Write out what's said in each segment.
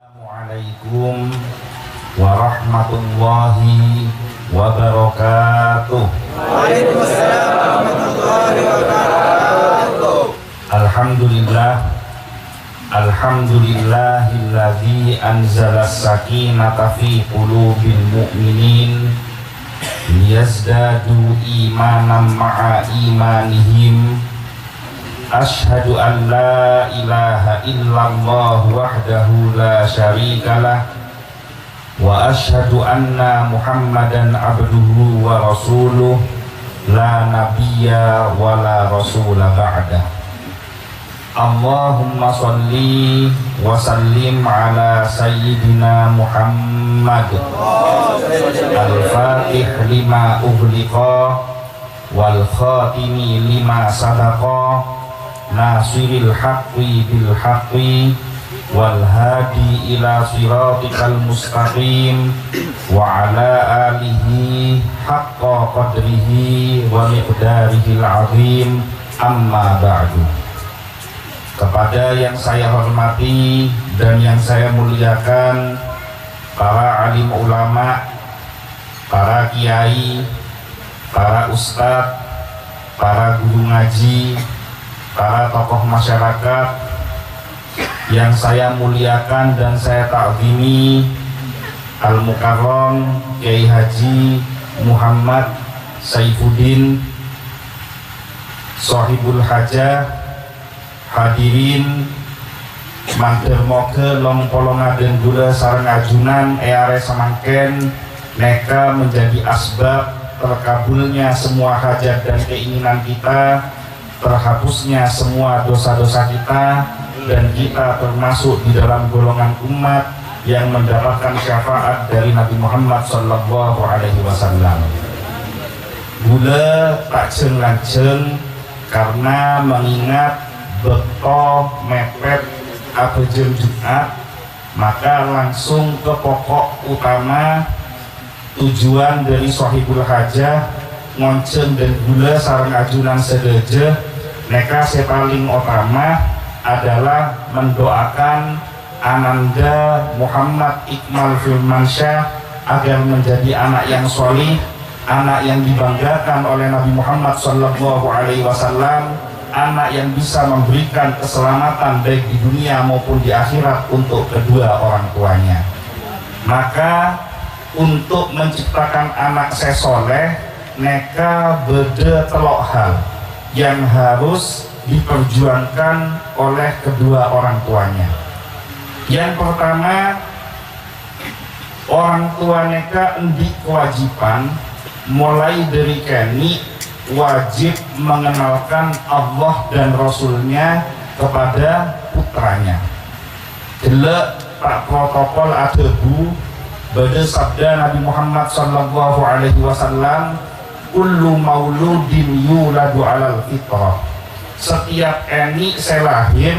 Assalamualaikum warahmatullahi wabarakatuh. Waalaikumsalam warahmatullahi wabarakatuh. Alhamdulillahilladzi anzala as-sakinata fi qulubil mu'minin liyazdadu imanan ma'a imanihim. Ashhadu an la ilaha illallah wahdahu la syarikalah wa ashhadu anna Muhammadan abduhu wa rasuluh la nabiyya wa la rasula ba'dah. Allahumma salli wa sallim ala sayyidina Muhammad al-fatih lima ughliqa wal khatimi lima sabaqa nasiril haqqi bil haqqi wal hadi ila siratikal mustaqim wa ala alihi haqqa qadrihi wa miqdarihil azim, amma ba'du. Kepada yang saya hormati dan yang saya muliakan, para alim ulama, para kiai, para ustadz, para guru ngaji, para tokoh masyarakat yang saya muliakan dan saya ta'zimi, Al-Mukarram Kiai Haji Muhammad Saifuddin Sohibul Hajah, hadirin mantir moge long polongaden gula sareng ajunan eare samangken neka menjadi asbab terkabulnya semua hajat dan keinginan kita, terhapusnya semua dosa-dosa kita, dan kita termasuk di dalam golongan umat yang mendapatkan syafaat dari Nabi Muhammad sallallahu alaihi wasallam. Gula tak jeng-lanjeng karena mengingat beto mepet abejem Jumat, maka langsung ke pokok utama tujuan dari Sohibul Hajah ngonceng dan gula sareng ajunan sedeje. Neka paling utama adalah mendoakan Ananda Muhammad Iqmal Firmansyah agar menjadi anak yang solih, anak yang dibanggakan oleh Nabi Muhammad sallallahu alaihi wasallam, anak yang bisa memberikan keselamatan baik di dunia maupun di akhirat untuk kedua orang tuanya. Maka untuk menciptakan anak sesoleh, neka beda telok hal yang harus diperjuangkan oleh kedua orang tuanya. Yang pertama, orang tua neka endi kewajiban mulai dari kini wajib mengenalkan Allah dan Rasulnya kepada putranya. Delek tak protokol adebu pada sabda Nabi Muhammad sallallahu alaihi wasallam, kullu mauludin yuladu alal fitrah. Setiap eni selahir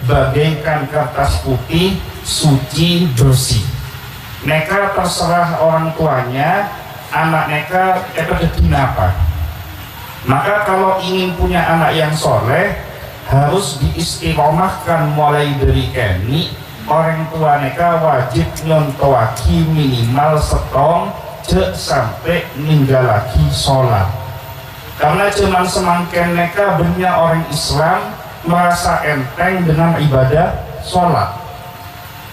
bagaikan kertas putih, suci, bersih. Neka terserah orang tuanya, anak neka apa. Maka kalau ingin punya anak yang soleh, harus diistiqomahkan mulai dari eni. Orang tua neka wajib nyontowaki minimal setong sampai ninggal lagi sholat. Karena cuman semangken neka banyak orang Islam merasa enteng dengan ibadah sholat.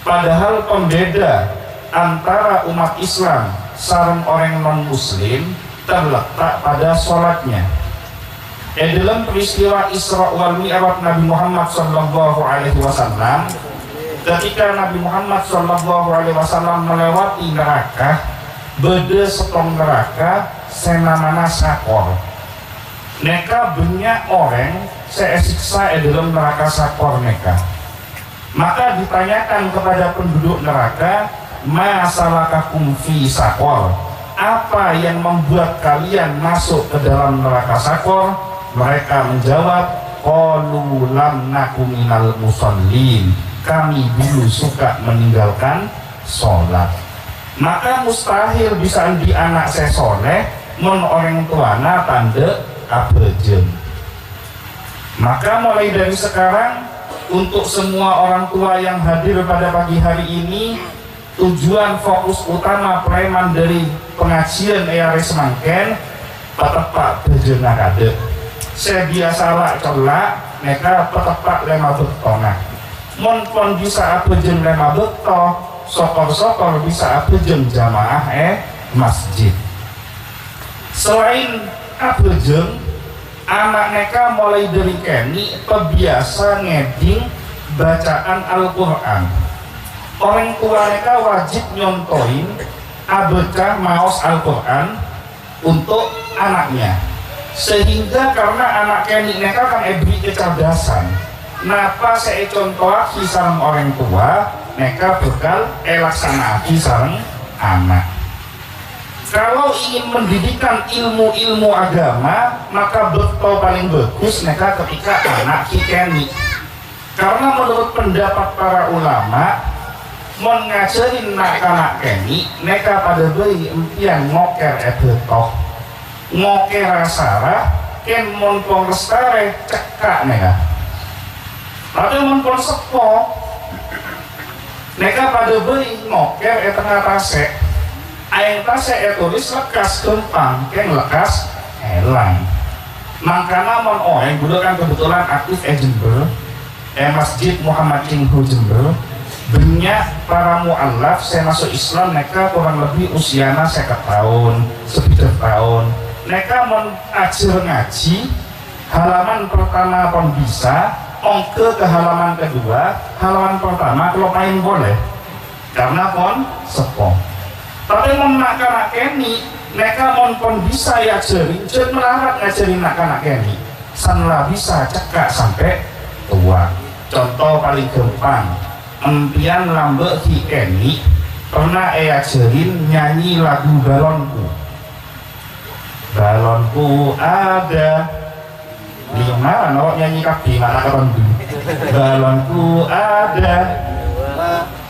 Padahal pembeda antara umat Islam sareng orang non muslim terletak pada sholatnya. Dalam peristiwa Isra wal Mi'raj Nabi Muhammad sallallahu alaihi wasallam, ketika Nabi Muhammad sallallahu alaihi wasallam melewati neraka, beda setong neraka senamana sakor. Neka banyak orang sesiksa dalam neraka sakor neka. Maka ditanyakan kepada penduduk neraka, masalakakum fi sakor, apa yang membuat kalian masuk ke dalam neraka sakor? Mereka menjawab, qalu lam naku minal musallin, kami dulu suka meninggalkan sholat. Maka mustahil bisa di anak sesoleh mon orang tuana tanda abejem. Maka mulai dari sekarang untuk semua orang tua yang hadir pada pagi hari ini, tujuan fokus utama preman dari pengajian EARE Semangken petepak bejena kade. Saya biasa lah colak mereka petepak lema betona. Mon pon bisa abejen lema beto, sokor-sokor bisa abejen jamaah masjid. Selain abejen, anak mereka mulai dari kini terbiasa ngeding bacaan Al-Quran. Orang tua mereka wajib nyontoin abecah maos Al-Quran untuk anaknya, sehingga karena anak kini mereka kan ebri kecerdasan. Napa saya contoh sareng orang tua mereka bakal laksanakan sareng anak. Kalau ingin mendidikkan ilmu-ilmu agama, maka betul paling bagus mereka ketika anak kikeni. Karena menurut pendapat para ulama, mengajarin anak keni, mereka pada beri empian ngoker betoh, ngoker rasara, ken monpong restare cekak mereka. Tapi monpong sepo, mereka pada beri ngoker tengah tasek. Ayang tasek tulis lekas gempang, ken lekas elang. Makanya mon oeng dulu kan kebetulan aktif Jember, Masjid Muhammad Cinghu Jember. Banyak para mu'alaf saya masuk Islam mereka kurang lebih usianya 50 tahun, 7 tahun. Mereka mon ajar ngaji, halaman pertama pun bisa, ongke ke halaman kedua, halaman pertama kalau main boleh, karena pon sepong. Tapi nak-nak keni, mereka pun bisa ya ajarin, jangan melarat ngajarin nak-nak keni. Sanlah bisa cekak sampai tua. Contoh paling gampang, empian lambe hi keni pernah ajarin nyanyi lagu balonku. Balonku ada 5, nawak nyanyi kabeh anak ketondu. Balonku ada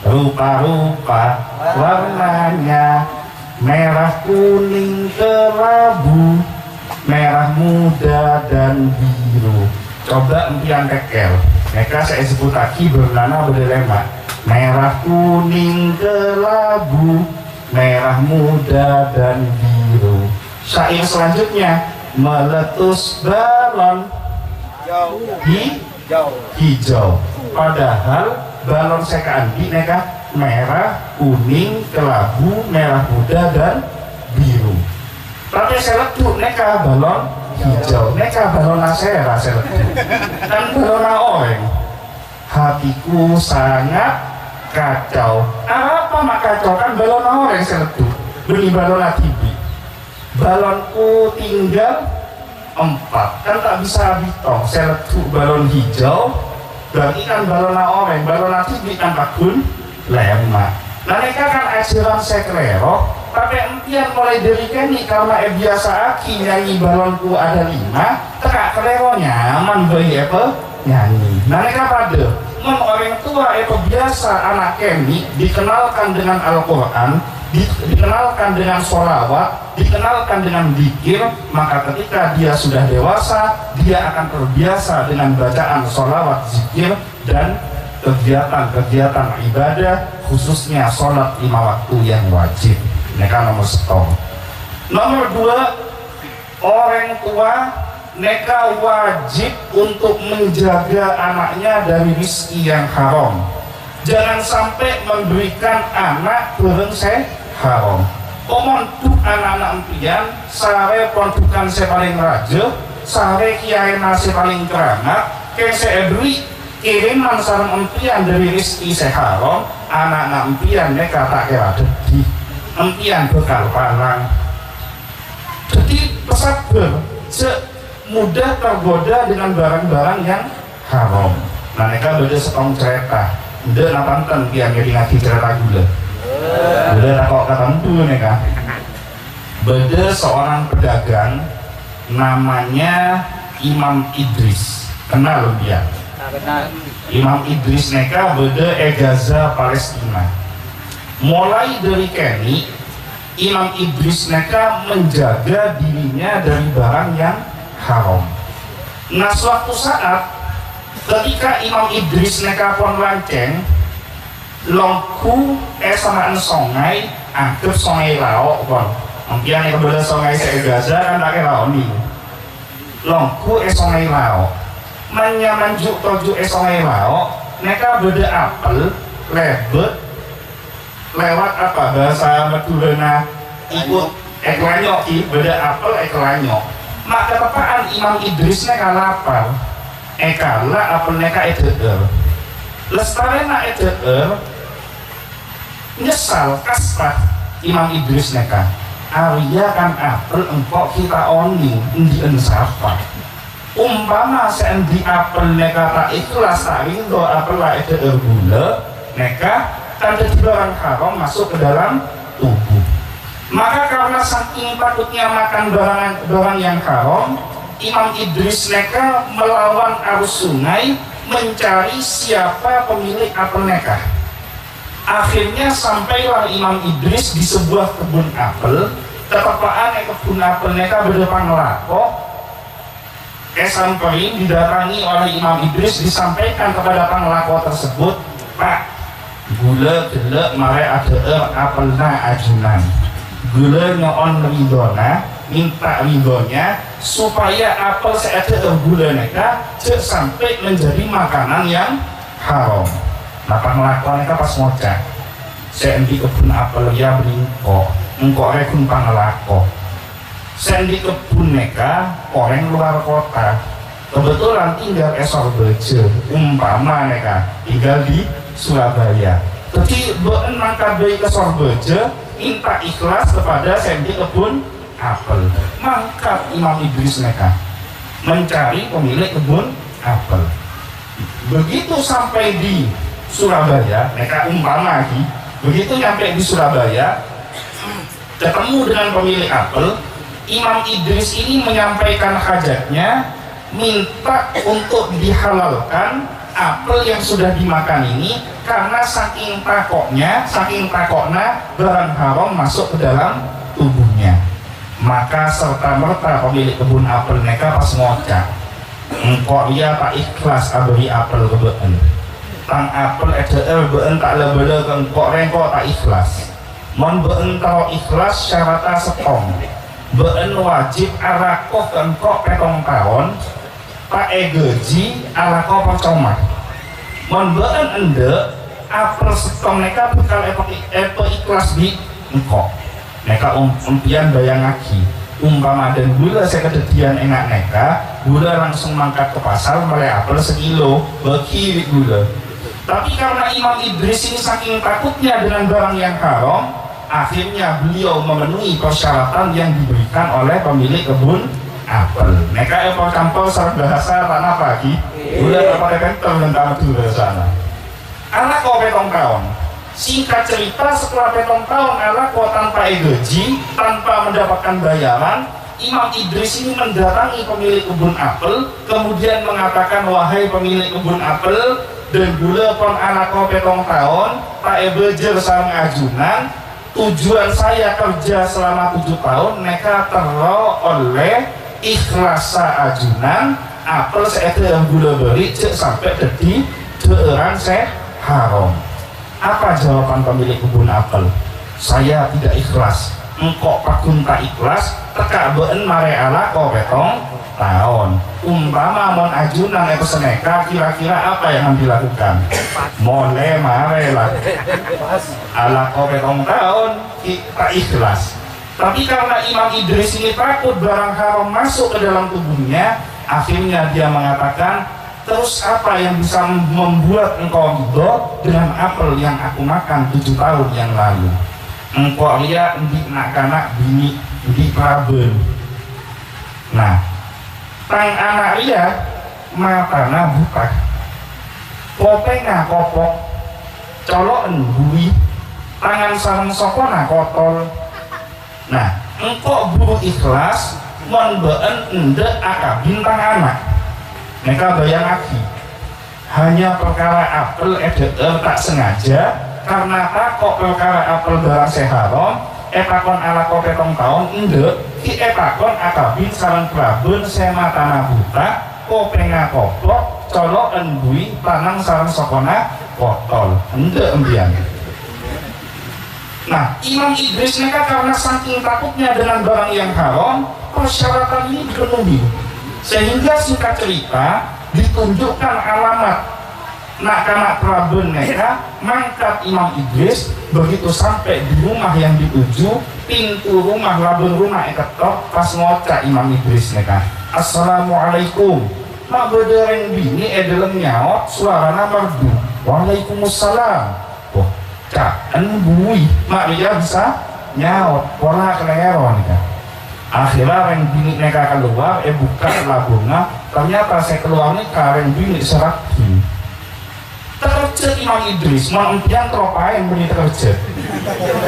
rupa-rupa warnanya, merah kuning kelabu, merah muda dan biru. Coba empian tekel mereka saya sebut lagi bernana berlema, merah kuning kelabu, merah muda dan biru. Syair selanjutnya, meletus balon hijau, padahal balon sekandi mereka merah, kuning, kelabu, merah muda dan biru. Tapi saya letuk mereka balon hijau, mereka balon asera saya letuk dan balon oranye. Hatiku sangat kacau. Apa mak kacau kan balon oranye saya letuk, beli balon tibi. Balonku tinggal 4 kan tak bisa bitong. Saya letuk balon hijau, berarti kan balon oranye, balon tibi kan takun lema. Nah mereka kan ajaran seklero, tapi empian mulai dari kini karena biasa aki nyanyi balonku ada 5, tekak klero nyaman bayi apa nyanyi. Nah mereka pada orang tua itu biasa anak kini dikenalkan dengan Al-Quran, dikenalkan dengan sholawat, dikenalkan dengan zikir, maka ketika dia sudah dewasa dia akan terbiasa dengan bacaan sholawat, zikir dan kegiatan-kegiatan ibadah, khususnya sholat 5 waktu yang wajib. Mereka nomor 1. Nomor 2, orang tua mereka wajib untuk menjaga anaknya dari rezeki yang haram. Jangan sampai memberikan anak bareng haram. Omon tuh anak-anak empian, sare pondukan saya paling raja, sare kiai nasi paling keramat, kayak saya beri kiriman sarang empian dari rezeki seharam, anak-anak empian mereka tak kira dedih, empian bekal parang. Jadi pesabar mudah tergoda dengan barang-barang yang haram. Nah mereka beda setong cerita, udah napanten pian jadi ngaji cerita gula. Gula tak kok ketentu mereka. Beda seorang pedagang namanya Imam Idris, kenal dia. Imam Idris mereka beda Gaza Palestina. Mulai dari kini Imam Idris mereka menjaga dirinya dari barang yang haram. Nah suatu saat ketika Imam Idris neka pon lanceng longku samaan songai anggap songai laok kon mungkin yang kebetulan songai segaza kan tak laok nih longku songai laok manjuk toju songai laok neka beda apel lebet lewat apa bahasa Madura ikut eklanyok beda apel eklanyok maka tepaan Imam Idris neka lapar ekala apel neka edeer lestarena edeer nyesal kasrah Imam Idris neka Arya kan apel engkau kita oni di ensapa umpama sendi apel neka tak ikhlas tak rindu apel lah edeer gula neka kan jadi barang haram masuk ke dalam tubuh maka karena saking takutnya makan barang yang haram Imam Idris neka melawan arus sungai mencari siapa pemilik apel neka akhirnya sampailah Imam Idris di sebuah kebun apel ketepaan kebun apel neka berdepan lako sampai didatangi oleh Imam Idris disampaikan kepada panglako tersebut Pak gula gelek mare ada apelna ajunan gula nyoon ridona minta ridhonya supaya apel seada gula neka cek sampai menjadi makanan yang haram nah panglako neka pas ngocak sendi kebun apel ya beringko engkau rekun panglako sendi kebun neka orang luar kota kebetulan tinggal esor beje umpama neka tinggal di Surabaya jadi beun mangkat dari ke Sorbeje minta ikhlas kepada sendi kebun apel mangkat Imam Idris neka mencari pemilik kebun apel begitu sampai di Surabaya neka umpama lagi begitu nyampe di Surabaya ketemu dengan pemilik apel Imam Idris ini menyampaikan hajatnya minta untuk dihalalkan apel yang sudah dimakan ini karena saking takoknya barang haram masuk ke dalam tubuhnya maka serta merta pemilik kebun apel neka pas ngocak engkau dia tak ikhlas abri apel kebeun tang apel edeer beun tak lebele ke engkau tak ikhlas mon beun tau ikhlas syaratnya setong beun wajib arakoh ke engkau petong tahun Pak Egeji ala kau percuma membaan ende apel setong neka bekal epo ikhlas di engkau neka umpian bayang lagi umpama dan gula saya kededian enak neka gula langsung mangkat ke pasar mulai apel sekilo bagi gula tapi karena Imam Idris ini saking takutnya dengan barang yang haram akhirnya beliau memenuhi persyaratan yang diberikan oleh pemilik kebun apel neka apel campur secara bahasa tanah pagi udah pakai pentol dan tanah dulu sana anak kau petong tahun singkat cerita setelah petong tahun anak kau tanpa egeji tanpa mendapatkan bayaran Imam Idris ini mendatangi pemilik kebun apel kemudian mengatakan wahai pemilik kebun apel dan gula pon anak kau petong tahun tak ebejer sarang ajunan tujuan saya kerja selama 7 tahun neka tero oleh ikhlasa ajunan apel seete yang gula beri cek sampai jadi deeran saya haram apa jawaban pemilik kebun apel saya tidak ikhlas engkau pakun tak ikhlas teka beun mare ala kau petong tahun umpama mon ajunan itu seneka kira-kira apa yang dilakukan mole mare lah ala kau petong tahun tak ikhlas tapi karena Imam Idris ini takut barang haram masuk ke dalam tubuhnya akhirnya dia mengatakan terus apa yang bisa membuat engkau ridho dengan apel yang aku makan 7 tahun yang lalu engkau lihat di anak-anak bini di praben nah tang anak dia matana buka kopengah kopok coloken bui tangan sareng sokona kotol nah engkau buru ikhlas membeen ende aka bintang anak mereka bayang lagi hanya perkara apel edeer tak sengaja karena takok perkara apel barang seharom etakon ala kopetong tahun ende ki etakon aka bin sarang prabun sema tanah buta kopengah kopok colokan bui tanang sarang sokona kotol ende embian. Nah, Imam Idris mereka karena saking takutnya dengan barang yang haram, persyaratan ini dipenuhi. Sehingga singkat cerita ditunjukkan alamat nak kana Praben mereka mangkat Imam Idris. Begitu sampai di rumah yang dituju, pintu rumah labun rumah ketok pas ngocak Imam Idris mereka, assalamualaikum. Mak bedereng bini dalam nyaot suarana merdu, waalaikumsalam. Wah, cakan bui mak dia bisa nyaot pola keleron kan. Akhirnya reng bini mereka keluar, buka labunga, ternyata saya keluar nih kareng bini seraki. Terkejut Imam Idris, mau empian teropain beni terkejut.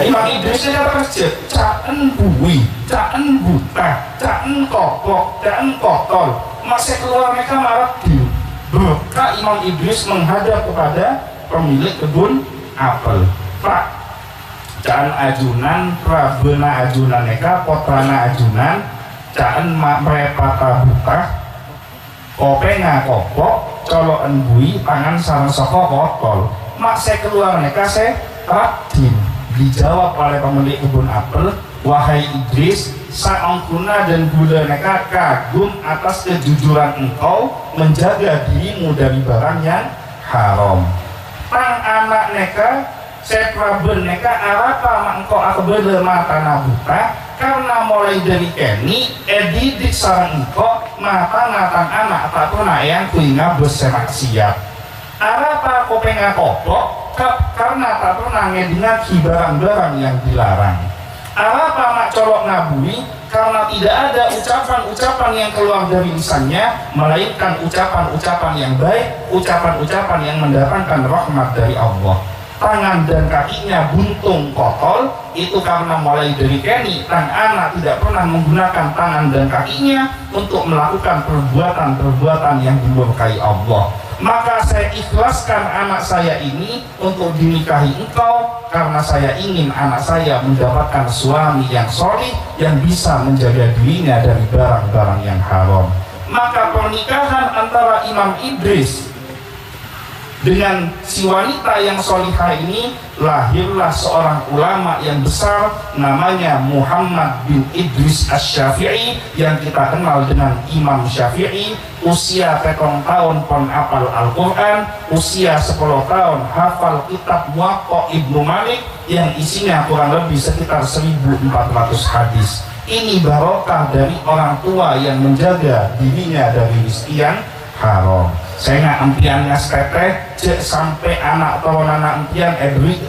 Imam Idrisnya terkejut, caen bui, caen buta, caen kopok, caen kotol. Masih keluar mereka marah di. Maka Imam Idris menghadap kepada pemilik kebun apel. Pak, caen ajunan, prabena ajunan mereka, potrana ajunan, caen merepata buta, kopenga kopok, colokan bui, tangan sarang soko kotol. Mak saya keluar mereka saya radin. Dijawab oleh pemilik kebun apel, wahai Idris, saangkuna dan gula mereka kagum atas kejujuran engkau menjaga dirimu dari barang yang haram. Tang anak mereka saya Praben mereka arapa mak engkau akbele mata nabuta karena mulai dari keni didik sarang engkau mata natang anak tak pernah yang kuinga bersemak siap. Arapa kau pengen kopok karena tak pernah ngedingaki barang-barang yang dilarang. Arapa mak colok ngabui karena tidak ada ucapan-ucapan yang keluar dari lisannya melainkan ucapan-ucapan yang baik, ucapan-ucapan yang mendatangkan rahmat dari Allah. Tangan dan kakinya buntung kotol itu karena mulai dari keni tang anak tidak pernah menggunakan tangan dan kakinya untuk melakukan perbuatan-perbuatan yang dimurkai Allah. Maka saya ikhlaskan anak saya ini untuk dinikahi engkau karena saya ingin anak saya mendapatkan suami yang solih yang bisa menjaga dirinya dari barang-barang yang haram. Maka pernikahan antara Imam Idris dengan si wanita yang solihah ini lahirlah seorang ulama yang besar namanya Muhammad bin Idris Asy-Syafi'i yang kita kenal dengan Imam Syafi'i. Usia 3 tahun pon apal Al-Quran, usia 10 tahun hafal kitab Muwatta Ibnu Malik yang isinya kurang lebih sekitar 1400 hadis. Ini barokah dari orang tua yang menjaga dirinya dari rizkian haram. Saya nggak empiannya teteh cek sampai anak atau anak empian duit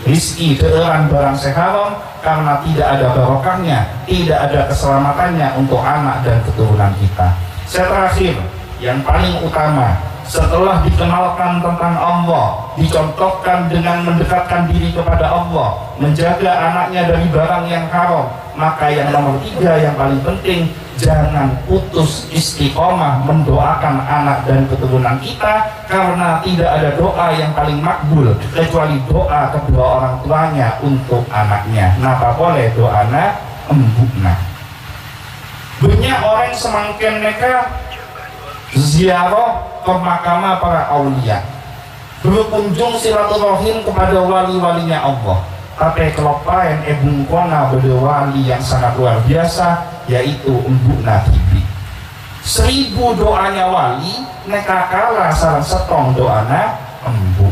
rizki keeran barang seharam karena tidak ada barokahnya, tidak ada keselamatannya untuk anak dan keturunan kita. Saya terakhir yang paling utama setelah dikenalkan tentang Allah, dicontohkan dengan mendekatkan diri kepada Allah, menjaga anaknya dari barang yang haram, maka yang nomor 3 yang paling penting, jangan putus istiqomah mendoakan anak dan keturunan kita karena tidak ada doa yang paling makbul kecuali doa kedua orang tuanya untuk anaknya. Napa boleh doana embukna. Banyak orang semangkin mereka ziarah ke makamah para aulia, berkunjung silaturahim kepada wali-walinya Allah. Tapi kelopain bungkona wali yang sangat luar biasa, yaitu embukna tibi. 1000 doanya wali neka kalah sarang setong doana embuk.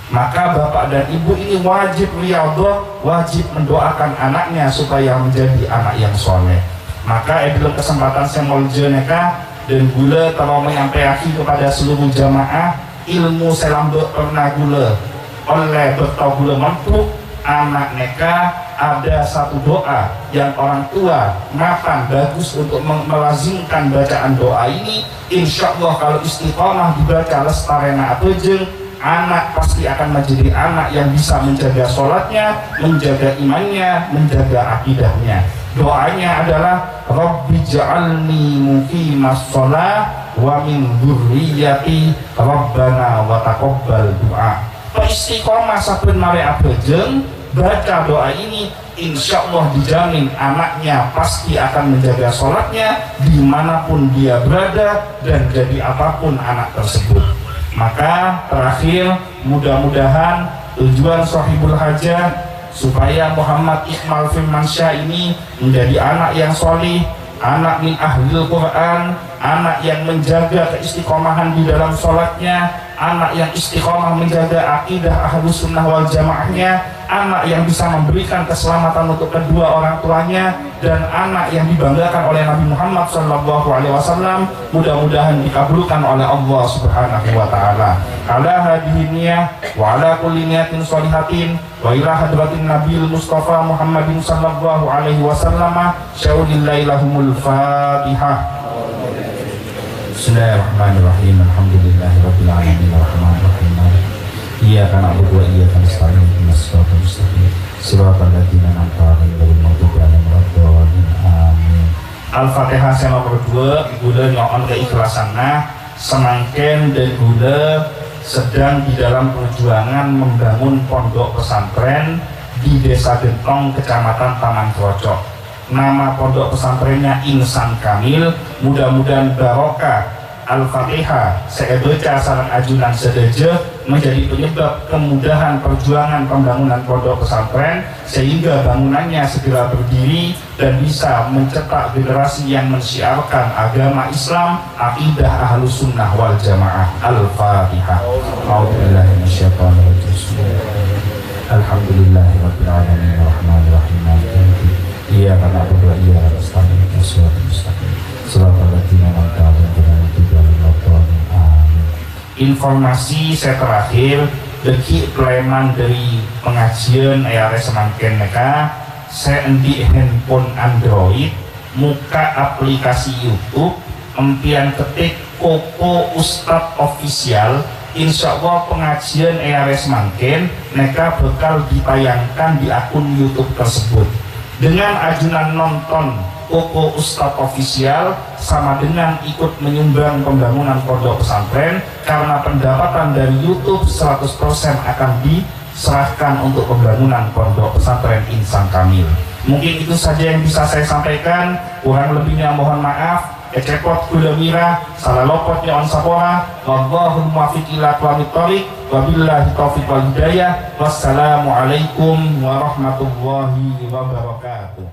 Maka bapak dan ibu ini wajib riyadhah, wajib mendoakan anaknya supaya menjadi anak yang soleh. Maka dalam kesempatan saya mau neka dan gula kalau menyampaikan kepada seluruh jamaah ilmu selambe pernah gula oleh bertau gula mampu anak neka ada satu doa yang orang tua mapan bagus untuk melazimkan bacaan doa ini. Insya Allah kalau istiqomah dibaca lestarena atau jeng, anak pasti akan menjadi anak yang bisa menjaga sholatnya, menjaga imannya, menjaga akidahnya. Doanya adalah Rabbi ja'alni muqimas shalah wa min dzurriyyati Rabbana wa taqabbal du'a. istiqomah saben mare abejeng baca doa ini, insya Allah dijamin anaknya pasti akan menjaga sholatnya dimanapun dia berada dan jadi apapun anak tersebut. Maka terakhir, mudah-mudahan tujuan Sohibul Hajat supaya Muhammad Iqmal Firmansyah ini menjadi anak yang solih, anak min ahlil Quran, anak yang menjaga keistiqomahan di dalam sholatnya, anak yang istiqomah menjaga akidah ahlus sunnah wal jamaahnya, anak yang bisa memberikan keselamatan untuk kedua orang tuanya, dan anak yang dibanggakan oleh Nabi Muhammad SAW. Mudah-mudahan dikabulkan oleh Allah Subhanahu wa Ta'ala. Ala hadhihi niyah wa ala kulli niyatin sholihatin wa ila hadratin Nabil Mustafa Muhammadin sallallahu alaihi wasallam. Syaulillailahumul Fatihah. Bismillahirrahmanirrahim. Alhamdulillahirabbil alamin arrahmanir rahim. Iyyaka na'budu wa iyyaka nasta'in. Ihdinas siratal mustaqim. Siratal ladzina an'amta 'alaihim ghairil maghdubi 'alaihim waladdallin. Amin. Al-Fatihah nomor 2 gula nyoon keikhlasanna semangken dan gula sedang di dalam perjuangan membangun pondok pesantren di Desa Gentong, Kecamatan Taman Krocok. Nama pondok pesantrennya Insan Kamil. Mudah-mudahan barokah Al-Fatihah saya baca sareng ajunan sedaja menjadi penyebab kemudahan perjuangan pembangunan pondok pesantren sehingga bangunannya segera berdiri dan bisa mencetak generasi yang mensyiarkan agama Islam, akidah ahlus sunnah wal jamaah. Al-Fatihah. A'udzubillahi minasyaitonir rajim. Alhamdulillahirabbil alamin arrahmanir rahim. Iyyaka na'budu wa iyyaka nasta'in. Ihdinas siratal mustaqim. Siratal ladzina an'amta 'alaihim ghairil maghdubi 'alaihim waladdallin. Amin. Informasi saya terakhir bagi peleman dari pengajian ERS Semangken mereka, saya endi handphone Android, muka aplikasi YouTube, empian ketik Koko Ustadz Official. Insya Allah pengajian ERS Semangken mereka bakal ditayangkan di akun YouTube tersebut. Dengan ajunan nonton Koko Ustadz Official sama dengan ikut menyumbang pembangunan pondok pesantren, karena pendapatan dari YouTube 100% akan diserahkan untuk pembangunan pondok pesantren Insan Kamil. Mungkin itu saja yang bisa saya sampaikan, kurang lebihnya mohon maaf. Kecepot kula mira, salah lopot nyaon sapora, wallahul muwaffiq ila aqwamit thoriq, wabillahi taufiq wal hidayah. Wassalamualaikum warahmatullahi wabarakatuh.